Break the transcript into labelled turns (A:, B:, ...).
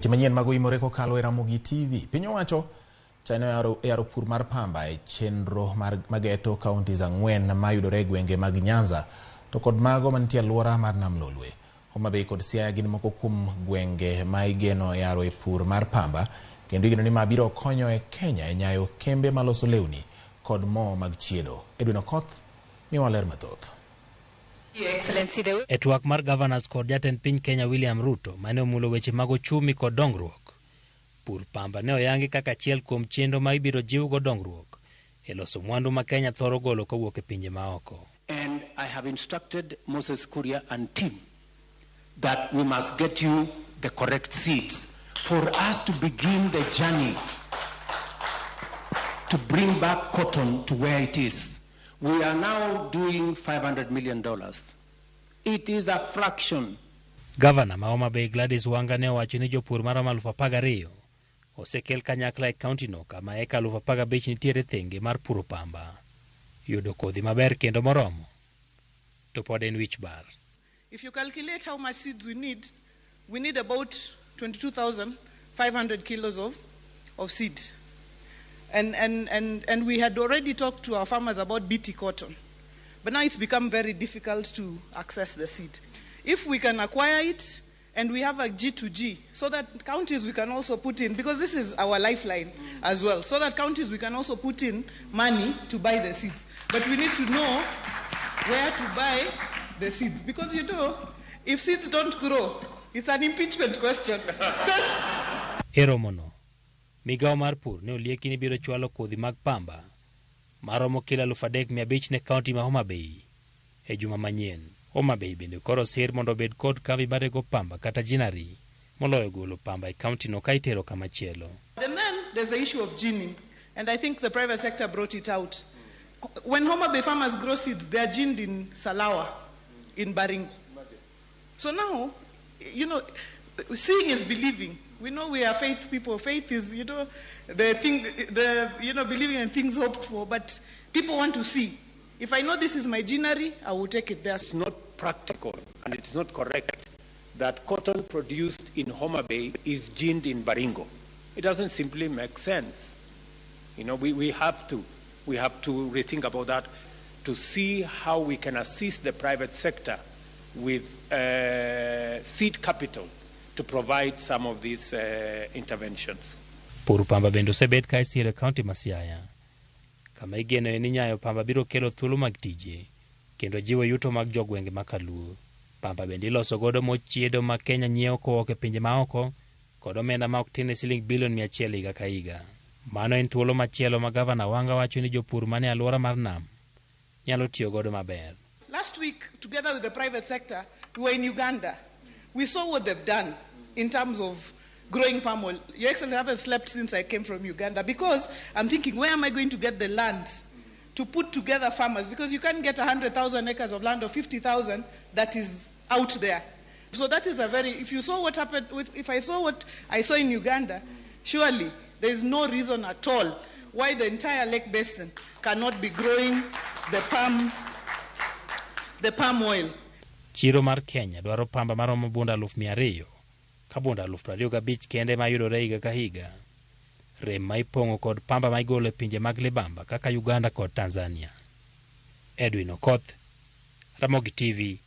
A: Manyien mag imore kokalo e Ramogi TV. Piny owacho chano yaro pur mar pamba e chenro mageto kauntis 4 mayudore e gwenge mag Nyanza to kod mago mantie alwora mar Nam Lolwe. Homa Bay kod Siaya gin moko kuom gwenge ma igeno yaro e pur mar pamba kendo igeno ni mabiro konyo e Kenya e nyayo kembe maloso lewni kod mo mag chiedo. Edwin Okoth miwa ler mathoth.
B: E twak mar governors kod jatend piny Kenya William Ruto mane omulo weche mag ochumi kod dongruok, pur pamba ne oyangi kaka achiel kuom chenro ma ibiro jiwgo dongruok e loso mwandu ma Kenya thoro golo kowuok e pinje maoko.
C: And I have instructed Moses Kuria and team that we must get you the correct seeds for us to begin the journey to bring back cotton to where it is. We are now doing $500 million. It is a fraction.
B: Governor ma Homa Bay Gladys Wanga ne owacho ni jopur maromo 12,000 osekel kanyakla e kaunti no kama eka 15,000 nitiere thenge mar puro pamba. Yudo kodhi maber kendo moromo to pod en wich bar.
D: If you calculate how much seeds we need about 22,500 kilos of seeds. And we had already talked to our farmers about BT cotton. But now it's become very difficult to access the seed. If we can acquire it, and we have a G2G, so that counties we can also put in, because this is our lifeline as well, so that counties we can also put in money to buy the seeds. But we need to know where to buy the seeds, because you know, if seeds don't grow, it's an impeachment question.
B: Eromono. Migao mar pur ne olieki ni biro chwalo kodhi mag pamba maromo kilo 3,500 ne kaunti ma Homa Bay e juma manyien. Homa Bay bende koro sir mondo bed kod kambi marego pamba kata ginnery moloyo golo pamba e kaunti no ka itero kamachielo.
D: And then there's the issue of ginning, and I think the private sector brought it out. When Homa Bay farmers grow seeds, they are ginned in Salawa, in Baringo. So now, you know, seeing is believing. We know we are faith people. Faith is, you know, believing in things hoped for. But people want to see. If I know this is my ginnery, I will take it there.
C: It's not practical and it's not correct that cotton produced in Homa Bay is ginned in Baringo. It doesn't simply make sense. You know, we have to rethink about that to see how we can assist the private sector with seed capital to provide some of these interventions.
B: Pur pamba bendo sebet ka isire kaunti ma Siaya. Kama igeno ni nyayo pamba biro kelo thuolo mag tije kendo jiwo yuto mag jogwenge makaluo. Pamba bende iloso godo mochiedo ma Kenya nyiewo kowuok e pinje maoko kod omenda ma ok tin shiling bilion 100 higa ka higa. Mano en thuolo machielo ma gavana Wanga wacho ni jopur mane alwora mar nam nyalo tiyo godo maber.
D: Last week, together with the private sector, we were in Uganda. We saw what they've done in terms of growing palm oil. Your Excellency, I haven't slept since I came from Uganda because I'm thinking, where am I going to get the land to put together farmers? Because you can't get 100,000 acres of land or 50,000 that is out there. So that is if you saw what happened, if I saw what I saw in Uganda, surely there is no reason at all why the entire lake basin cannot be growing the palm oil.
B: Chiro mar Kenya dwaro pamba maromo bunda 200,000 ka bunda 25,000 kende ma yudore higa ka higa. Rem ma ipong'o kod pamba ma igolo e pinje mag libamba kaka Uganda kod Tanzania. Edwin Okoth, Ramogi TV.